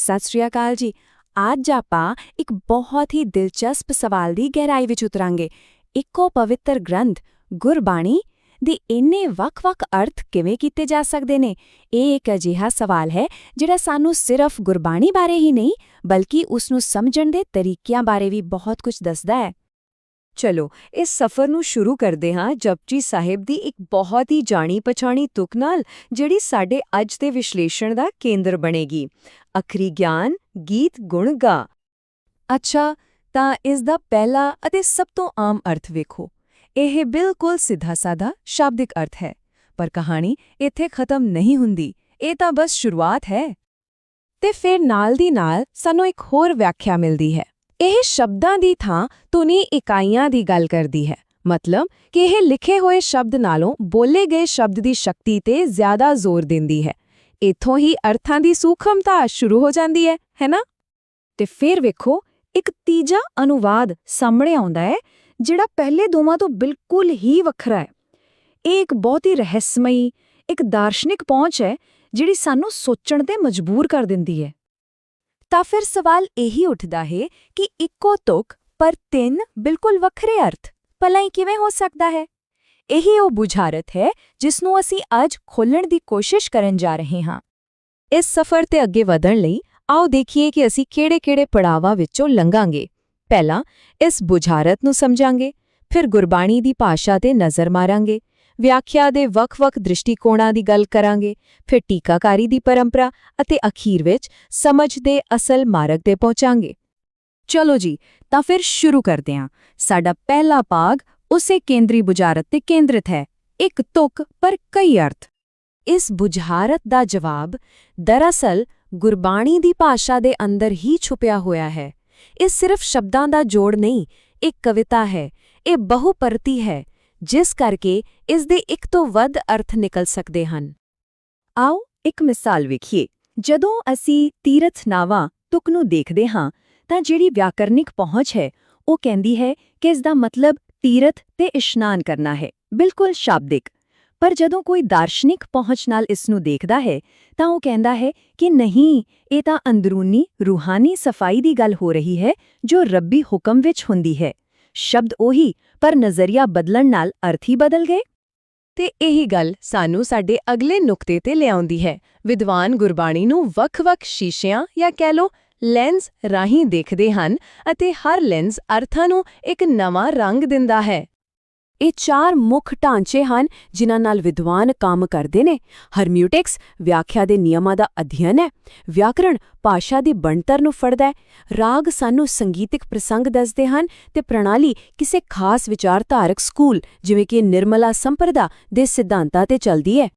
ਸਤਿ ਸ਼੍ਰੀ ਅਕਾਲ ਜੀ। ਅੱਜ ਆਪਾਂ ਇੱਕ ਬਹੁਤ ਹੀ ਦਿਲਚਸਪ ਸਵਾਲ ਦੀ ਗਹਿਰਾਈ ਵਿੱਚ ਉਤਰਾਂਗੇ। ਇੱਕੋ ਪਵਿੱਤਰ ਗ੍ਰੰਥ ਗੁਰਬਾਣੀ ਦੇ ਇੰਨੇ ਵੱਖ-ਵੱਖ ਅਰਥ ਕਿਵੇਂ ਕੀਤੇ ਜਾ ਸਕਦੇ ਨੇ? ਇਹ ਇੱਕ ਅਜਿਹਾ ਸਵਾਲ ਹੈ ਜਿਹੜਾ ਸਾਨੂੰ ਸਿਰਫ ਗੁਰਬਾਣੀ ਬਾਰੇ ਹੀ ਨਹੀਂ ਬਲਕਿ ਉਸ ਨੂੰ ਸਮਝਣ ਦੇ ਤਰੀਕਿਆਂ ਬਾਰੇ ਵੀ ਬਹੁਤ ਕੁਝ ਦੱਸਦਾ ਹੈ। ਚਲੋ ਇਸ ਸਫ਼ਰ ਨੂੰ ਸ਼ੁਰੂ ਕਰਦੇ ਹਾਂ ਜਪਜੀ ਸਾਹਿਬ ਦੀ ਇੱਕ ਬਹੁਤ ਹੀ ਜਾਣੀ-ਪਛਾਣੀ ਤੁਕ ਨਾਲ, ਜਿਹੜੀ ਸਾਡੇ ਅੱਜ ਦੇ ਵਿਸ਼ਲੇਸ਼ਣ ਦਾ ਕੇਂਦਰ ਬਣੇਗੀ। ਅਖਰੀ ਗਿਆਨ ਗੀਤ ਗੁਣ ਗਾ। ਅੱਛਾ, ਤਾਂ ਇਸ ਦਾ ਪਹਿਲਾ ਅਤੇ ਸਭ ਤੋਂ ਆਮ ਅਰਥ ਵੇਖੋ। ਇਹ ਬਿਲਕੁਲ ਸਿੱਧਾ-ਸਾਦਾ ਸ਼ਾਬਦਿਕ ਅਰਥ ਹੈ, ਪਰ ਕਹਾਣੀ ਇੱਥੇ ਖਤਮ ਨਹੀਂ ਹੁੰਦੀ। ਇਹ ਤਾਂ ਬਸ ਸ਼ੁਰੂਆਤ ਹੈ। ਤੇ ਫਿਰ ਨਾਲ ਦੀ ਨਾਲ ਸਾਨੂੰ ਇੱਕ ਹੋਰ ਵਿਆਖਿਆ ਮਿਲਦੀ ਹੈ। ਇਹ ਸ਼ਬਦਾਂ ਦੀ ਥਾਂ ਧੁਨੀ ਇਕਾਈਆਂ ਦੀ ਗੱਲ ਕਰਦੀ ਹੈ, ਮਤਲਬ ਕਿ ਇਹ ਲਿਖੇ ਹੋਏ ਸ਼ਬਦ ਨਾਲੋਂ ਬੋਲੇ ਗਏ ਸ਼ਬਦ ਦੀ ਸ਼ਕਤੀ ਤੇ ਜ਼ਿਆਦਾ ਜ਼ੋਰ ਦਿੰਦੀ ਹੈ। ਇੱਥੋਂ ਹੀ ਅਰਥਾਂ ਦੀ ਸੂਖਮਤਾ ਸ਼ੁਰੂ ਹੋ ਜਾਂਦੀ ਹੈ ਨਾ? ਤੇ ਫਿਰ ਵੇਖੋ, ਇੱਕ ਤੀਜਾ ਅਨੁਵਾਦ ਸਾਹਮਣੇ ਆਉਂਦਾ ਹੈ ਜਿਹੜਾ ਪਹਿਲੇ ਦੋਵਾਂ ਤੋਂ ਬਿਲਕੁਲ ਹੀ ਵੱਖਰਾ ਹੈ। ਇਹ ਇੱਕ ਬਹੁਤ ਹੀ ਰਹੱਸਮਈ, ਇੱਕ ਦਾਰਸ਼ਨਿਕ ਪਹੁੰਚ ਹੈ ਜਿਹੜੀ ਸਾਨੂੰ ਸੋਚਣ ਤੇ ਮਜਬੂਰ ਕਰ ਦਿੰਦੀ ਹੈ। ਤਾਂ ਫਿਰ ਸਵਾਲ ਇਹੀ ਉੱਠਦਾ ਹੈ ਕਿ ਇੱਕੋ ਤੁਕ ਪਰ ਤਿੰਨ ਬਿਲਕੁਲ ਵੱਖਰੇ ਅਰਥ ਭਲਾ ਹੀ ਕਿਵੇਂ ਹੋ ਸਕਦਾ ਹੈ? ਇਹੀ ਉਹ ਬੁਝਾਰਤ ਹੈ ਜਿਸ ਨੂੰ ਅਸੀਂ ਅੱਜ ਖੋਲ੍ਹਣ ਦੀ ਕੋਸ਼ਿਸ਼ ਕਰਨ ਜਾ ਰਹੇ ਹਾਂ। ਇਸ ਸਫ਼ਰ ਤੇ ਅੱਗੇ ਵਧਣ ਲਈ ਆਓ ਦੇਖੀਏ ਕਿ ਅਸੀਂ ਕਿਹੜੇ-ਕਿਹੜੇ ਪੜਾਵਾਂ ਵਿੱਚੋਂ ਲੰਘਾਂਗੇ। ਪਹਿਲਾਂ ਇਸ ਬੁਝਾਰਤ ਨੂੰ ਸਮਝਾਂਗੇ, ਫਿਰ ਗੁਰਬਾਣੀ ਦੀ ਭਾਸ਼ਾ ਤੇ ਨਜ਼ਰ ਮਾਰਾਂਗੇ, ਵਿਆਖਿਆ ਦੇ ਵੱਖ-ਵੱਖ ਦ੍ਰਿਸ਼ਟੀਕੋਣਾਂ ਦੀ ਗੱਲ ਕਰਾਂਗੇ, ਫਿਰ ਟੀਕਾਕਾਰੀ ਦੀ ਪਰੰਪਰਾ ਅਤੇ ਅਖੀਰ ਵਿੱਚ ਸਮਝ ਦੇ ਅਸਲ ਮਾਰਗ ਤੇ ਪਹੁੰਚਾਂਗੇ। ਚਲੋ ਜੀ, ਤਾਂ ਫਿਰ ਸ਼ੁਰੂ ਕਰਦੇ ਹਾਂ। ਸਾਡਾ ਪਹਿਲਾ ਭਾਗ ਉਸੇ ਕੇਂਦਰੀ ਬੁਝਾਰਤ ਤੇ ਕੇਂਦਰਿਤ ਹੈ, ਇੱਕ ਤੁਕ ਪਰ ਕਈ ਅਰਥ। ਇਸ ਬੁਝਾਰਤ ਦਾ ਜਵਾਬ ਦਰਅਸਲ ਗੁਰਬਾਣੀ ਦੀ ਭਾਸ਼ਾ ਦੇ ਅੰਦਰ ਹੀ ਛੁਪਿਆ ਹੋਇਆ ਹੈ। ਇਹ ਸਿਰਫ ਸ਼ਬਦਾਂ ਦਾ ਜੋੜ ਨਹੀਂ, ਇੱਕ ਕਵਿਤਾ ਹੈ, ਇਹ ਬਹੁਪਰਤੀ ਹੈ, ਜਿਸ ਕਰਕੇ ਇਸ ਦੇ ਇੱਕ ਤੋਂ ਵੱਧ ਅਰਥ ਨਿਕਲ ਸਕਦੇ ਹਨ। ਆਓ ਇੱਕ ਮਿਸਾਲ ਵੇਖੀਏ। ਜਦੋਂ ਅਸੀਂ ਤੀਰਥਨਾਵਾ ਤੁਕ ਨੂੰ ਦੇਖਦੇ ਹਾਂ ਤਾਂ ਜਿਹੜੀ ਵਿਆਕਰਨਿਕ ਪਹੁੰਚ ਹੈ ਉਹ ਕਹਿੰਦੀ ਹੈ ਕਿ ਇਸ ਦਾ ਮਤਲਬ ਤੀਰਥ ਤੇ ਇਸ਼ਨਾਨ ਕਰਨਾ ਹੈ, ਬਿਲਕੁਲ ਸ਼ਾਬਦਿਕ। ਪਰ ਜਦੋਂ ਕੋਈ ਦਾਰਸ਼ਨਿਕ ਪਹੁੰਚ ਨਾਲ ਇਸ ਨੂੰ ਦੇਖਦਾ ਹੈ ਤਾਂ ਉਹ ਕਹਿੰਦਾ ਹੈ ਕਿ ਨਹੀਂ, ਇਹ ਤਾਂ ਅੰਦਰੂਨੀ ਰੂਹਾਨੀ ਸਫਾਈ ਦੀ ਗੱਲ ਹੋ ਰਹੀ ਹੈ ਜੋ ਰੱਬੀ ਹੁਕਮ ਵਿੱਚ ਹੁੰਦੀ ਹੈ। ਸ਼ਬਦ ਉਹੀ, ਪਰ ਨਜ਼ਰੀਆ ਬਦਲਣ ਨਾਲ ਅਰਥ ਹੀ ਬਦਲ ਗਏ। ਤੇ ਇਹੀ ਗੱਲ ਸਾਨੂੰ ਸਾਡੇ ਅਗਲੇ ਨੁਕਤੇ ਤੇ ਲਿਆਉਂਦੀ ਹੈ। ਵਿਦਵਾਨ ਗੁਰਬਾਣੀ ਨੂੰ ਵੱਖ-ਵੱਖ ਸ਼ੀਸ਼ਿਆਂ ਜਾਂ ਕਹਿ ਲਓ ਲੈਂਸ ਰਾਹੀਂ ਦੇਖਦੇ ਹਨ ਅਤੇ ਹਰ ਲੈਂਸ ਅਰਥਾਂ ਨੂੰ ਇੱਕ ਨਵਾਂ ਰੰਗ ਦਿੰਦਾ ਹੈ। ਇਹ ਚਾਰ ਮੁੱਖ ਢਾਂਚੇ ਹਨ ਜਿਨ੍ਹਾਂ ਨਾਲ ਵਿਦਵਾਨ ਕੰਮ ਕਰਦੇ ਨੇ। ਹਰਮਿਊਟਿਕਸ ਵਿਆਖਿਆ ਦੇ ਨਿਯਮਾਂ ਦਾ ਅਧਿਐਨ ਹੈ, ਵਿਆਕਰਣ ਭਾਸ਼ਾ ਦੀ ਬਣਤਰ ਨੂੰ ਫੜਦਾ ਹੈ, ਰਾਗ ਸਾਨੂੰ ਸੰਗੀਤਿਕ ਪ੍ਰਸੰਗ ਦੱਸਦੇ ਹਨ ਤੇ ਪ੍ਰਣਾਲੀ ਕਿਸੇ ਖਾਸ ਵਿਚਾਰਧਾਰਕ ਸਕੂਲ ਜਿਵੇਂ ਕਿ ਨਿਰਮਲਾ ਸੰਪਰਦਾ ਦੇ ਸਿਧਾਂਤਾਂ ਤੇ ਚੱਲਦੀ ਹੈ।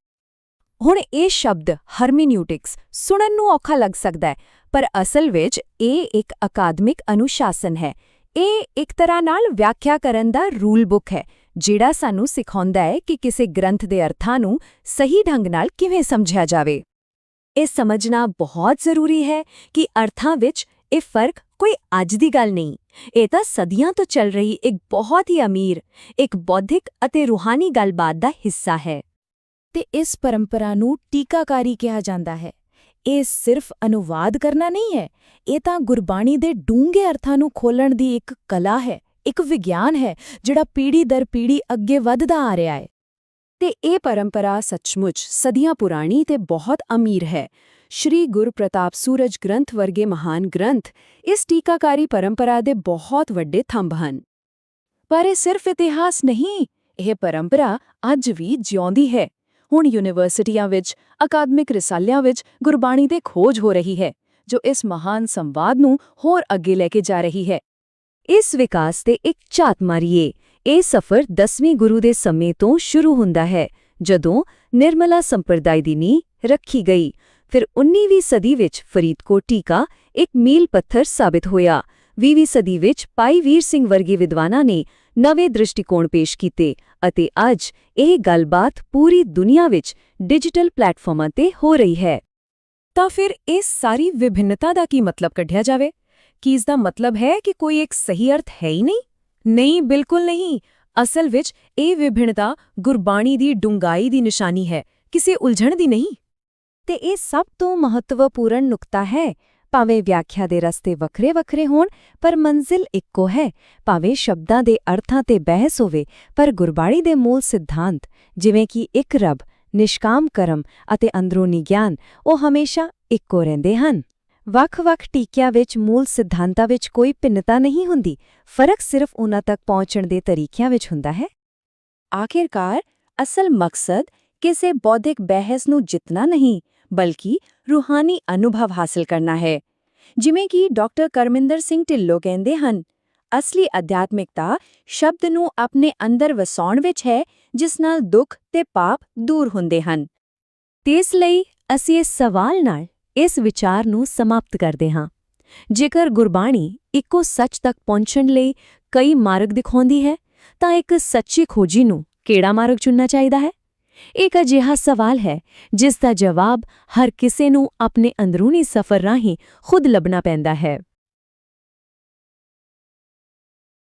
ਹੁਣ ਇਹ ਸ਼ਬਦ ਹਰਮਿਊਟਿਕਸ ਸੁਣਨ ਨੂੰ ਔਖਾ ਲੱਗ ਸਕਦਾ ਹੈ, ਪਰ ਅਸਲ ਵਿੱਚ ਇਹ ਇੱਕ ਅਕਾਦਮਿਕ ਅਨੁਸ਼ਾਸਨ ਹੈ। ਇਹ ਇੱਕ ਤਰ੍ਹਾਂ ਨਾਲ ਵਿਆਖਿਆ ਕਰਨ ਦਾ ਰੂਲ ਬੁੱਕ ਹੈ ਜਿਹੜਾ ਸਾਨੂੰ ਸਿਖਾਉਂਦਾ ਹੈ ਕਿ ਕਿਸੇ ਗ੍ਰੰਥ ਦੇ ਅਰਥਾਂ ਨੂੰ ਸਹੀ ਢੰਗ ਨਾਲ ਕਿਵੇਂ ਸਮਝਿਆ ਜਾਵੇ। ਇਹ ਸਮਝਣਾ ਬਹੁਤ ਜ਼ਰੂਰੀ ਹੈ ਕਿ ਅਰਥਾਂ ਵਿੱਚ ਇਹ ਫਰਕ ਕੋਈ ਅੱਜ ਦੀ ਗੱਲ ਨਹੀਂ, ਇਹ ਤਾਂ ਸਦੀਆਂ ਤੋਂ ਚੱਲ ਰਹੀ ਇੱਕ ਬਹੁਤ ਹੀ ਅਮੀਰ, ਇੱਕ ਬੌਧਿਕ ਅਤੇ ਰੂਹਾਨੀ ਗੱਲਬਾਤ ਦਾ ਹਿੱਸਾ ਹੈ। ਤੇ ਇਸ ਪਰੰਪਰਾ ਨੂੰ ਟੀਕਾਕਾਰੀ ਕਿਹਾ ਜਾਂਦਾ ਹੈ। ਇਹ ਸਿਰਫ ਅਨੁਵਾਦ ਕਰਨਾ ਨਹੀਂ ਹੈ, ਇਹ ਤਾਂ ਗੁਰਬਾਣੀ ਦੇ ਡੂੰਘੇ ਅਰਥਾਂ ਨੂੰ ਖੋਲ੍ਹਣ ਦੀ ਇੱਕ ਕਲਾ ਹੈ, ਇੱਕ ਵਿਗਿਆਨ ਹੈ ਜਿਹੜਾ ਪੀੜ੍ਹੀ ਦਰ ਪੀੜ੍ਹੀ ਅੱਗੇ ਵੱਧਦਾ ਆ ਰਿਹਾ ਹੈ। ਤੇ ਇਹ ਪਰੰਪਰਾ ਸੱਚਮੁੱਚ ਸਦੀਆਂ ਪੁਰਾਣੀ ਤੇ ਬਹੁਤ ਅਮੀਰ ਹੈ। ਸ਼੍ਰੀ ਗੁਰੂ ਪ੍ਰਤਾਪ ਸੂਰਜ ਗ੍ਰੰਥ ਵਰਗੇ ਮਹਾਨ ਗ੍ਰੰਥ ਇਸ ਟੀਕਾਕਾਰੀ ਪਰੰਪਰਾ ਦੇ ਬਹੁਤ ਵੱਡੇ ਥੰਬ ਹਨ। ਪਰ ਇਹ ਸਿਰਫ ਇਤਿਹਾਸ ਨਹੀਂ, ਇਹ ਪਰੰਪਰਾ ਅੱਜ ਵੀ ਜਿਉਂਦੀ ਹੈ। ਹੁਣ ਯੂਨੀਵਰਸਿਟੀਆਂ ਵਿੱਚ, ਅਕਾਦਮਿਕ ਰਿਸਾਲਿਆਂ ਵਿੱਚ ਗੁਰਬਾਣੀ ਤੇ ਖੋਜ ਹੋ ਰਹੀ ਹੈ ਜੋ ਇਸ ਮਹਾਨ ਸੰਵਾਦ ਨੂੰ ਹੋਰ ਅੱਗੇ ਲੈ ਕੇ ਜਾ ਰਹੀ ਹੈ। ਇਸ ਵਿਕਾਸ ਤੇ ਇੱਕ ਝਾਤ ਮਾਰੀਏ। ਇਹ ਸਫ਼ਰ 10ਵੇਂ ਗੁਰੂ ਦੇ ਸਮੇਂ ਤੋਂ ਸ਼ੁਰੂ ਹੁੰਦਾ ਹੈ ਜਦੋਂ ਨਿਰਮਲਾ ਸੰਪਰਦਾਇ ਦੀ ਨੀਂਹ ਰੱਖੀ ਗਈ। ਫਿਰ 19ਵੀਂ ਸਦੀ ਵਿੱਚ ਫਰੀਦਕੋਟ ਟੀਕਾ ਇੱਕ ਮੀਲ ਪੱਥਰ ਸਾਬਿਤ ਹੋਇਆ। 20ਵੀਂ ਸਦੀ ਵਿੱਚ ਭਾਈ ਵੀਰ ਸਿੰਘ ਵਰਗੇ ਵਿਦਵਾਨਾਂ ਨੇ ਨਵੇਂ ਦ੍ਰਿਸ਼ਟੀਕੋਣ ਪੇਸ਼ ਕੀਤੇ ਅਤੇ ਅੱਜ ਇਹ ਗੱਲਬਾਤ ਪੂਰੀ ਦੁਨੀਆ ਵਿੱਚ ਡਿਜੀਟਲ ਪਲੇਟਫਾਰਮਾਂ ਤੇ ਹੋ ਰਹੀ ਹੈ। ਤਾਂ ਫਿਰ ਇਸ ਸਾਰੀ ਵਿਭਿੰਨਤਾ ਦਾ ਕੀ ਮਤਲਬ ਕੱਢਿਆ ਜਾਵੇ? ਕੀ ਇਸ ਦਾ ਮਤਲਬ ਹੈ ਕਿ ਕੋਈ ਇੱਕ ਸਹੀ ਅਰਥ ਹੈ ਹੀ ਨਹੀਂ? ਨਹੀਂ, ਬਿਲਕੁਲ ਨਹੀਂ। ਅਸਲ ਵਿੱਚ ਇਹ ਵਿਭਿੰਨਤਾ ਗੁਰਬਾਣੀ ਦੀ ਡੂੰਘਾਈ ਦੀ ਨਿਸ਼ਾਨੀ ਹੈ, ਕਿਸੇ ਉਲਝਣ ਦੀ ਨਹੀਂ। ਤੇ ਇਹ ਸਭ ਤੋਂ ਮਹੱਤਵਪੂਰਨ ਨੁਕਤਾ ਹੈ, ਭਾਵੇਂ ਵਿਆਖਿਆ ਦੇ ਰਸਤੇ ਵੱਖਰੇ-ਵੱਖਰੇ ਹੋਣ ਪਰ ਮੰਜ਼ਿਲ ਇੱਕੋ ਹੈ। ਭਾਵੇਂ ਸ਼ਬਦਾਂ ਦੇ ਅਰਥਾਂ ਤੇ ਬਹਿਸ ਹੋਵੇ ਪਰ ਗੁਰਬਾਣੀ ਦੇ ਮੂਲ ਸਿਧਾਂਤ ਜਿਵੇਂ ਕਿ ਇੱਕ ਰੱਬ, ਨਿਸ਼ਕਾਮ ਕਰਮ ਅਤੇ ਅੰਦਰੂਨੀ ਗਿਆਨ ਉਹ ਹਮੇਸ਼ਾ ਇੱਕੋ ਰਹਿੰਦੇ ਹਨ। ਵੱਖ-ਵੱਖ ਟੀਕਿਆਂ ਵਿੱਚ ਮੂਲ ਸਿਧਾਂਤਾਂ ਵਿੱਚ ਕੋਈ ਭਿੰਨਤਾ ਨਹੀਂ ਹੁੰਦੀ, ਫਰਕ ਸਿਰਫ ਉਹਨਾਂ ਤੱਕ ਪਹੁੰਚਣ ਦੇ ਤਰੀਕਿਆਂ ਵਿੱਚ ਹੁੰਦਾ ਹੈ। ਆਖਿਰਕਾਰ ਅਸਲ ਮਕਸਦ ਕਿਸੇ ਬੌਧਿਕ ਬਹਿਸ ਨੂੰ ਜਿੱਤਣਾ ਨਹੀਂ ਬਲਕਿ ਰੂਹਾਨੀ ਅਨੁਭਵ ਹਾਸਲ ਕਰਨਾ ਹੈ। ਜਿਵੇਂ ਕਿ ਡਾਕਟਰ ਕਰਮਿੰਦਰ ਸਿੰਘ ਢਿੱਲੋਂ ਕਹਿੰਦੇ ਹਨ, ਅਸਲੀ ਅਧਿਆਤਮਿਕਤਾ ਸ਼ਬਦ ਨੂੰ ਆਪਣੇ ਅੰਦਰ ਵਸਾਉਣ ਵਿੱਚ ਹੈ ਜਿਸ ਨਾਲ ਦੁੱਖ ਤੇ ਪਾਪ ਦੂਰ ਹੁੰਦੇ ਹਨ। ਤੇ ਇਸ ਲਈ ਅਸੀਂ ਇਸ ਸਵਾਲ ਨਾਲ ਇਸ ਵਿਚਾਰ ਨੂੰ ਸਮਾਪਤ ਕਰਦੇ ਹਾਂ। ਜੇਕਰ ਗੁਰਬਾਣੀ ਇੱਕੋ ਸੱਚ ਤੱਕ ਪਹੁੰਚਣ ਲਈ ਕਈ ਮਾਰਗ ਦਿਖਾਉਂਦੀ ਹੈ ਤਾਂ ਇੱਕ ਸੱਚੀ ਖੋਜੀ ਨੂੰ ਕਿਹੜਾ ਮਾਰਗ ਚੁਣਨਾ ਚਾਹੀਦਾ ਹੈ? ਇੱਕ ਅਜਿਹਾ ਸਵਾਲ ਹੈ ਜਿਸ ਦਾ ਜਵਾਬ ਹਰ ਕਿਸੇ ਨੂੰ ਆਪਣੇ ਅੰਦਰੂਨੀ ਸਫ਼ਰ ਰਾਹੀਂ ਖੁਦ ਲੱਭਣਾ ਪੈਂਦਾ ਹੈ।